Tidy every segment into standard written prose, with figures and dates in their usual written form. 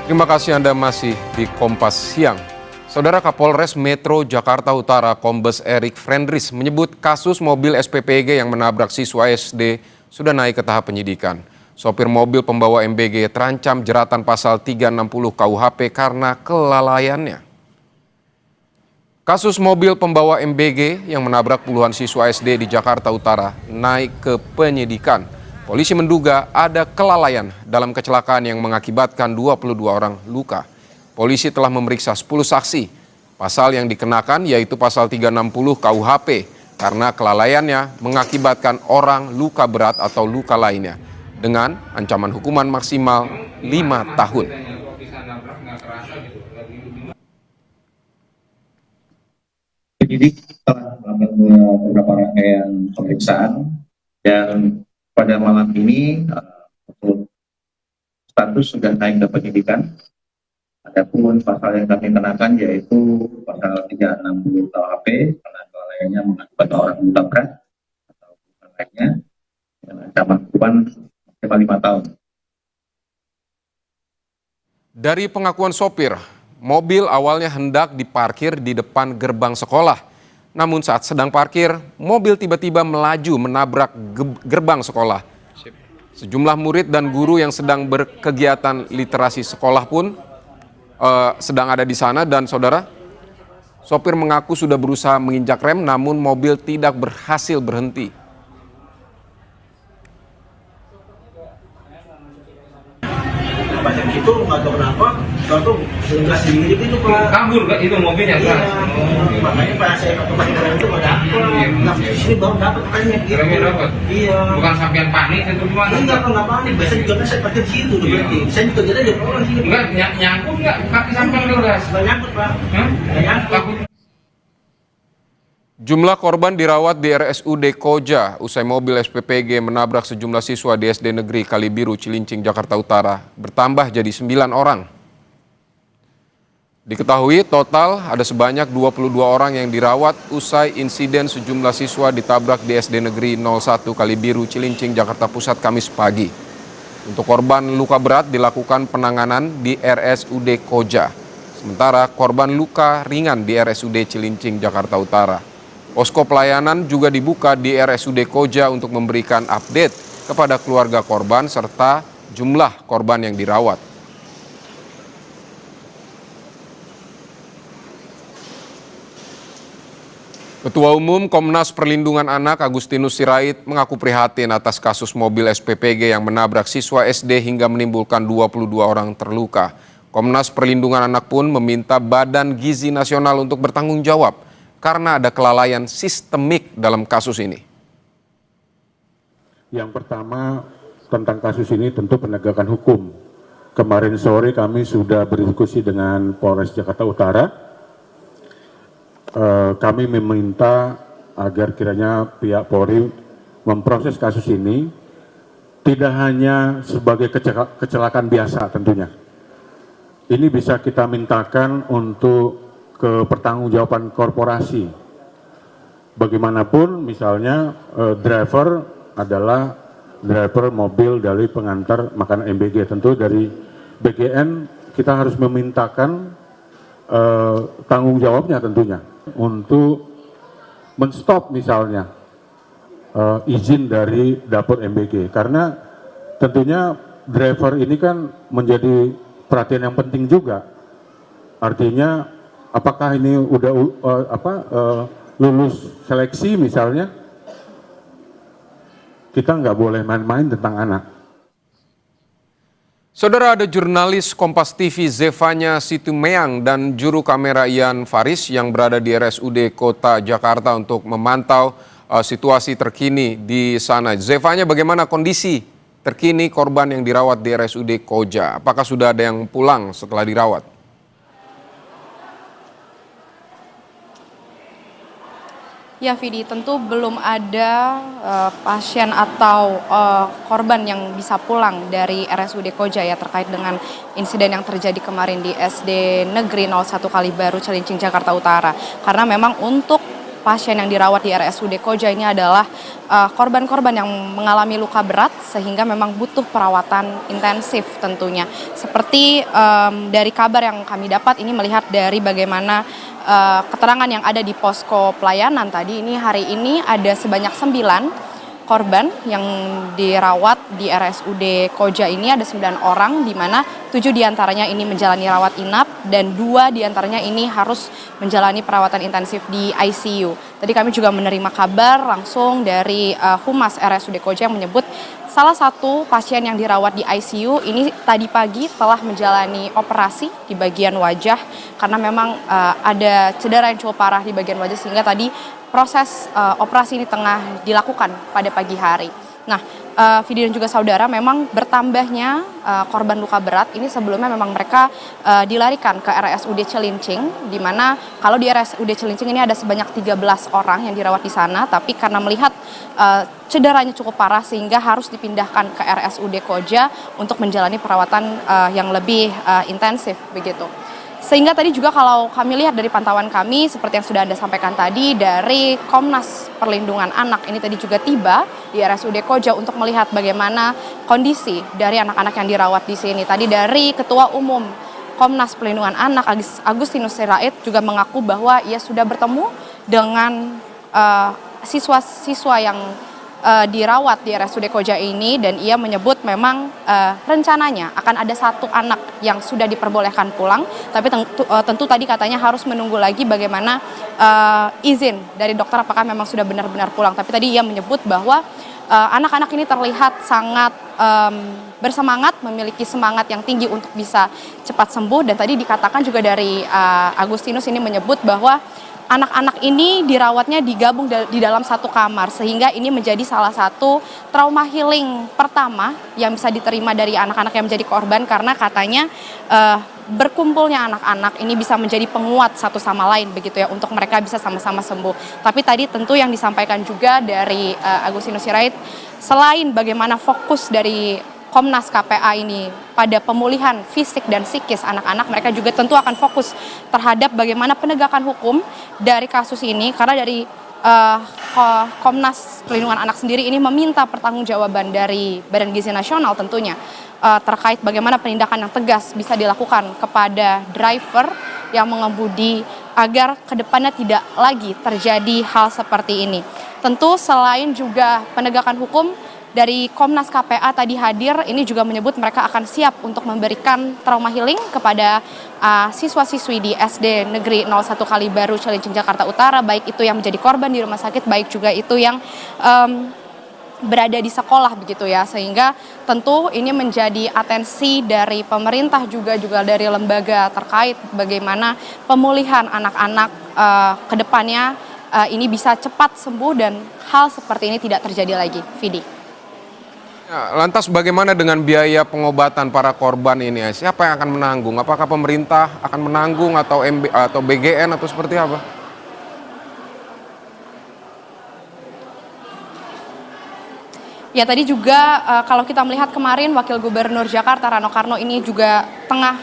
Terima kasih Anda masih di Kompas Siang. Saudara Kapolres Metro Jakarta Utara Kombes Erik Frendris menyebut kasus mobil SPPG yang menabrak siswa SD sudah naik ke tahap penyidikan. Sopir mobil pembawa MBG terancam jeratan pasal 360 KUHP karena kelalaiannya. Kasus mobil pembawa MBG yang menabrak puluhan siswa SD di Jakarta Utara naik ke penyidikan. Polisi menduga ada kelalaian dalam kecelakaan yang mengakibatkan 22 orang luka. Polisi telah memeriksa 10 saksi. Pasal yang dikenakan yaitu pasal 360 KUHP karena kelalaiannya mengakibatkan orang luka berat atau luka lainnya dengan ancaman hukuman maksimal 5 tahun. Penyidik telah melakukan beberapa rangkaian pemeriksaan dan pada malam ini status sudah naik ke penyidikan. Adapun pasal yang kami kenakan yaitu pasal 360 KUHP karena kelalaiannya mengakibatkan orang luka berat atau luka lainnya dengan ancaman hukuman maksimal 5 tahun. Dari pengakuan sopir, mobil awalnya hendak diparkir di depan gerbang sekolah. Namun saat sedang parkir, mobil tiba-tiba melaju menabrak gerbang sekolah. Sejumlah murid dan guru yang sedang berkegiatan literasi sekolah pun sedang ada di sana dan saudara, sopir mengaku sudah berusaha menginjak rem namun mobil tidak berhasil berhenti. Banyak itu nggak tahu kenapa kalau nggak sendiri itu Pak kabur itu mobilnya iya, kan. makanya pas saya ketemu di itu nggak dapat nah di sini baru dapat remnya gitu dapat iya bukan sampean panik itu gimana nggak panik biasanya juga kan saya parkir di situ udah berarti saya juga jadi dia pulang sini enggak nyangkut nggak kaki sampean udah nggak nyangkut Pak nggak nyangkut. Jumlah korban dirawat di RSUD Koja usai mobil SPPG menabrak sejumlah siswa di SD Negeri Kalibiru, Cilincing, Jakarta Utara bertambah jadi 9 orang. Diketahui total ada sebanyak 22 orang yang dirawat usai insiden sejumlah siswa ditabrak di SD Negeri 01 Kalibiru, Cilincing, Jakarta Pusat Kamis pagi. Untuk korban luka berat dilakukan penanganan di RSUD Koja. Sementara korban luka ringan di RSUD Cilincing, Jakarta Utara. Posko pelayanan juga dibuka di RSUD Koja untuk memberikan update kepada keluarga korban serta jumlah korban yang dirawat. Ketua Umum Komnas Perlindungan Anak Agustinus Sirait mengaku prihatin atas kasus mobil SPPG yang menabrak siswa SD hingga menimbulkan 22 orang terluka. Komnas Perlindungan Anak pun meminta Badan Gizi Nasional untuk bertanggung jawab karena ada kelalaian sistemik dalam kasus ini. Yang pertama tentang kasus ini tentu penegakan hukum. Kemarin sore kami sudah berdiskusi dengan Polres Jakarta Utara. Kami meminta agar kiranya pihak Polri memproses kasus ini tidak hanya sebagai kecelakaan biasa tentunya. Ini bisa kita mintakan untuk ke pertanggungjawaban korporasi. Bagaimanapun misalnya driver adalah driver mobil dari pengantar makanan MBG. Tentu dari BGN kita harus memintakan tanggung jawabnya tentunya untuk menstop misalnya izin dari dapur MBG. Karena tentunya driver ini kan menjadi perhatian yang penting juga. Artinya apakah ini udah lulus seleksi misalnya, kita nggak boleh main-main tentang anak. Saudara, ada jurnalis Kompas TV Zevanya Situmeang dan juru kamera Ian Faris yang berada di RSUD Kota Jakarta untuk memantau situasi terkini di sana. Zevanya, bagaimana kondisi terkini korban yang dirawat di RSUD Koja? Apakah sudah ada yang pulang setelah dirawat? Ya Vidi, tentu belum ada pasien atau korban yang bisa pulang dari RSUD Koja ya terkait dengan insiden yang terjadi kemarin di SD Negeri 01 Kalibaru, Cilincing, Jakarta Utara. Karena memang untuk pasien yang dirawat di RSUD Koja ini adalah korban-korban yang mengalami luka berat sehingga memang butuh perawatan intensif tentunya. Seperti dari kabar yang kami dapat ini melihat dari bagaimana keterangan yang ada di posko pelayanan tadi, ini hari ini ada sebanyak 9 korban yang dirawat di RSUD Koja ini, ada 9 orang, di mana 7 diantaranya ini menjalani rawat inap dan 2 diantaranya ini harus menjalani perawatan intensif di ICU. Tadi kami juga menerima kabar langsung dari Humas RSUD Koja yang menyebut salah satu pasien yang dirawat di ICU ini tadi pagi telah menjalani operasi di bagian wajah karena memang ada cedera yang cukup parah di bagian wajah sehingga tadi proses operasi ini tengah dilakukan pada pagi hari. Nah, Vidi dan juga saudara, memang bertambahnya korban luka berat ini sebelumnya memang mereka dilarikan ke RSUD Cilincing, di mana kalau di RSUD Cilincing ini ada sebanyak 13 orang yang dirawat di sana, tapi karena melihat cederanya cukup parah sehingga harus dipindahkan ke RSUD Koja untuk menjalani perawatan yang lebih intensif begitu. Sehingga tadi juga kalau kami lihat dari pantauan kami, seperti yang sudah Anda sampaikan tadi, dari Komnas Perlindungan Anak ini tadi juga tiba di RSUD Koja untuk melihat bagaimana kondisi dari anak-anak yang dirawat di sini. Tadi dari Ketua Umum Komnas Perlindungan Anak, Agustinus Sirait, juga mengaku bahwa ia sudah bertemu dengan siswa-siswa yang dirawat di RSUD Koja ini, dan ia menyebut memang rencananya akan ada 1 anak yang sudah diperbolehkan pulang, tapi tentu tadi katanya harus menunggu lagi bagaimana izin dari dokter apakah memang sudah benar-benar pulang. Tapi tadi ia menyebut bahwa anak-anak ini terlihat sangat bersemangat, memiliki semangat yang tinggi untuk bisa cepat sembuh, dan tadi dikatakan juga dari Agustinus ini menyebut bahwa anak-anak ini dirawatnya digabung di dalam satu kamar, sehingga ini menjadi salah satu trauma healing pertama yang bisa diterima dari anak-anak yang menjadi korban, karena katanya berkumpulnya anak-anak ini bisa menjadi penguat satu sama lain begitu ya, untuk mereka bisa sama-sama sembuh. Tapi tadi tentu yang disampaikan juga dari Agustinus Sirait, selain bagaimana fokus dari Komnas KPA ini pada pemulihan fisik dan psikis anak-anak, mereka juga tentu akan fokus terhadap bagaimana penegakan hukum dari kasus ini, karena dari Komnas Perlindungan Anak sendiri ini meminta pertanggungjawaban dari Badan Gizi Nasional tentunya terkait bagaimana penindakan yang tegas bisa dilakukan kepada driver yang mengemudi agar kedepannya tidak lagi terjadi hal seperti ini. Tentu selain juga penegakan hukum, dari Komnas KPA tadi hadir, ini juga menyebut mereka akan siap untuk memberikan trauma healing kepada siswa-siswi di SD Negeri 01 Kalibaru, Cilincing, Jakarta Utara, baik itu yang menjadi korban di rumah sakit, baik juga itu yang berada di sekolah begitu ya. Sehingga tentu ini menjadi atensi dari pemerintah juga dari lembaga terkait bagaimana pemulihan anak-anak ke depannya ini bisa cepat sembuh dan hal seperti ini tidak terjadi lagi. Vidi. Ya, lantas bagaimana dengan biaya pengobatan para korban ini? Siapa yang akan menanggung? Apakah pemerintah akan menanggung atau BGN atau seperti apa? Ya, tadi juga kalau kita melihat kemarin Wakil Gubernur Jakarta Rano Karno ini juga tengah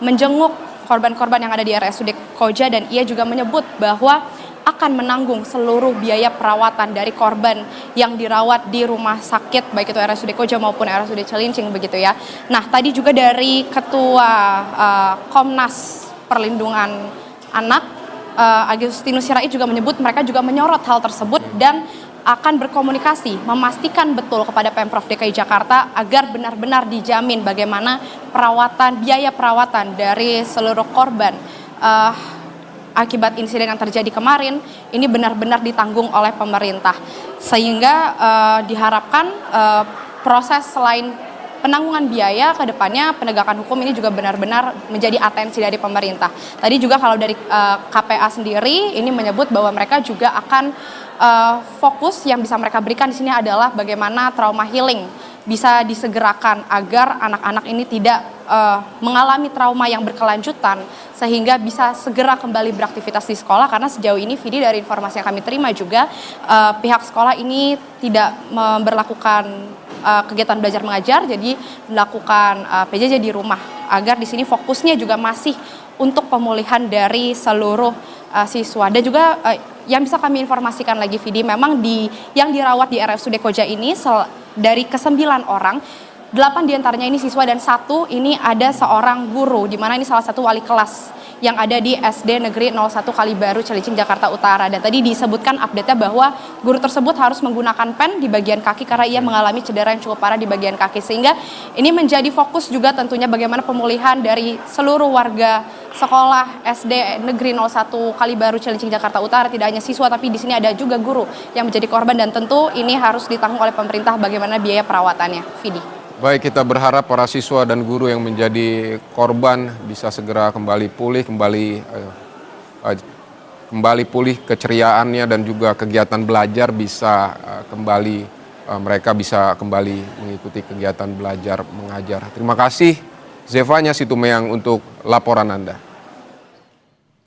menjenguk korban-korban yang ada di RSUD Koja, dan ia juga menyebut bahwa akan menanggung seluruh biaya perawatan dari korban yang dirawat di rumah sakit, baik itu RSUD Koja maupun RSUD Cilincing begitu ya. Nah, tadi juga dari Ketua Komnas Perlindungan Anak, Agustinus Sirait juga menyebut mereka juga menyorot hal tersebut dan akan berkomunikasi memastikan betul kepada Pemprov DKI Jakarta agar benar-benar dijamin bagaimana biaya perawatan dari seluruh korban akibat insiden yang terjadi kemarin ini benar-benar ditanggung oleh pemerintah, sehingga diharapkan proses selain penanggungan biaya ke depannya, penegakan hukum ini juga benar-benar menjadi atensi dari pemerintah. Tadi juga kalau dari KPA sendiri ini menyebut bahwa mereka juga akan fokus yang bisa mereka berikan di sini adalah bagaimana trauma healing bisa disegerakan agar anak-anak ini tidak mengalami trauma yang berkelanjutan sehingga bisa segera kembali beraktivitas di sekolah, karena sejauh ini Vidi dari informasi yang kami terima juga pihak sekolah ini tidak memberlakukan kegiatan belajar mengajar, jadi melakukan PJJ di rumah agar di sini fokusnya juga masih untuk pemulihan dari seluruh siswa. Dan juga yang bisa kami informasikan lagi, Vidi, memang yang dirawat di RSUD Koja ini dari ke-9 orang, 8 diantaranya ini siswa dan 1 ini ada seorang guru, di mana ini salah satu wali kelas yang ada di SD Negeri 01 Kalibaru, Cilincing, Jakarta Utara. Dan tadi disebutkan update-nya bahwa guru tersebut harus menggunakan pen di bagian kaki karena ia mengalami cedera yang cukup parah di bagian kaki. Sehingga ini menjadi fokus juga tentunya bagaimana pemulihan dari seluruh warga sekolah SD Negeri 01 Kalibaru, Cilincing, Jakarta Utara. Tidak hanya siswa, tapi di sini ada juga guru yang menjadi korban, dan tentu ini harus ditanggung oleh pemerintah bagaimana biaya perawatannya. Vidi. Baik, kita berharap para siswa dan guru yang menjadi korban bisa segera kembali pulih, kembali pulih keceriaannya, dan juga kegiatan belajar bisa mereka bisa kembali mengikuti kegiatan belajar mengajar. Terima kasih Zevanya Situmeang untuk laporan Anda.